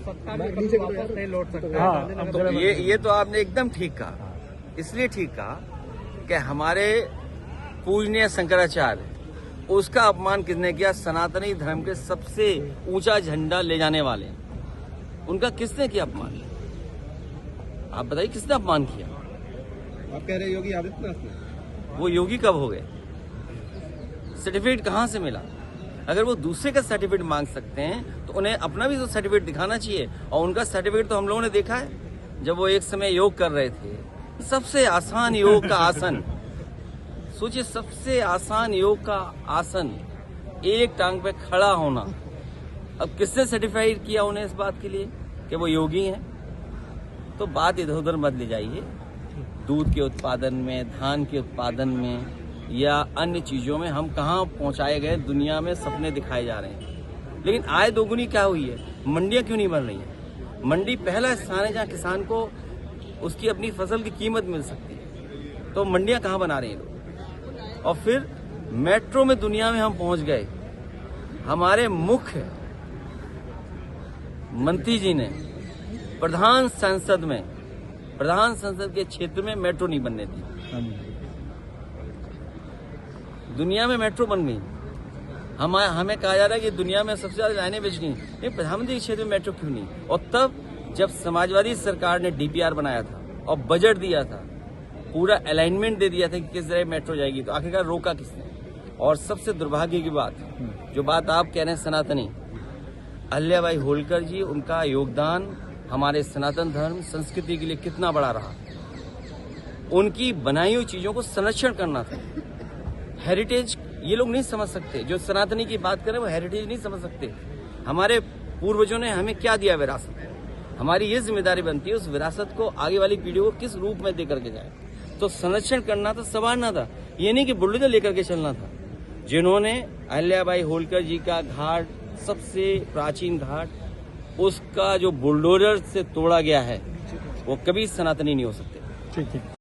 सत्ता में कभी वापस नहीं लौट सकता। ये तो आपने एकदम ठीक कहा। इसलिए ठीक कहा कि हमारे पूजनीय शंकराचार्य, उसका अपमान किसने किया? सनातनी धर्म के सबसे ऊंचा झंडा ले जाने वाले, उनका किसने किया अपमान? आप बताइए किसने अपमान किया? आप कह रहे योगी आदित्यनाथ ने? वो योगी कब हो गए? सर्टिफिकेट कहाँ से मिला? अगर वो दूसरे का सर्टिफिकेट मांग सकते हैं तो उन्हें अपना भी तो सर्टिफिकेट दिखाना चाहिए। और उनका सर्टिफिकेट तो हम लोगों ने देखा है। जब वो एक समय योग कर रहे थे, सबसे आसान योग का आसन, सोचिए, सबसे आसान योग का आसन, एक टांग पे खड़ा होना। अब किसने सर्टिफाइड किया उन्हें इस बात के लिए कि वो योगी हैं? तो बात इधर उधर मत ले जाइए। दूध के उत्पादन में, धान के उत्पादन में या अन्य चीजों में हम कहाँ पहुंचाए गए? दुनिया में सपने दिखाए जा रहे हैं, लेकिन आय दोगुनी क्या हुई है? मंडियां क्यों नहीं बन रही हैं? मंडी पहला स्थान है जहाँ किसान को उसकी अपनी फसल की कीमत मिल सकती है, तो मंडियां कहाँ बना रहे हैं लोग? और फिर मेट्रो में दुनिया में हम पहुंच गए। हमारे मुख्य मंत्री जी ने प्रधान संसद के क्षेत्र में मेट्रो नहीं बनने दी। दुनिया में मेट्रो बन गई। हमें कहा जा रहा है कि दुनिया में सबसे ज्यादा लाइनें बिछनी, नहीं, प्रधानमंत्री के क्षेत्र में मेट्रो क्यों नहीं? और तब जब समाजवादी सरकार ने डीपीआर बनाया था और बजट दिया था, पूरा अलाइनमेंट दे दिया था कि किस तरह मेट्रो जाएगी, तो आखिरकार रोका किसने? और सबसे दुर्भाग्य की बात, जो बात आप कह रहे हैं सनातनी, अहिल्याबाई होलकर जी, उनका योगदान हमारे सनातन धर्म संस्कृति के लिए कितना बड़ा रहा। उनकी बनाई हुई चीजों को संरक्षण करना था। हेरिटेज ये लोग नहीं समझ सकते, जो सनातनी की बात करें वो हेरिटेज नहीं समझ सकते। हमारे पूर्वजों ने हमें क्या दिया विरासत, हमारी ये जिम्मेदारी बनती है उस विरासत को आगे वाली पीढ़ियों को किस रूप में दे करके जाए। तो संरक्षण करना था, संवारना था, ये नहीं कि बुलडोजर लेकर के चलना था। जिन्होंने अहिल्याबाई होलकर जी का घाट, सबसे प्राचीन घाट, उसका जो बुलडोजर से तोड़ा गया है, वो कभी सनातनी नहीं हो सकते। ठीक है।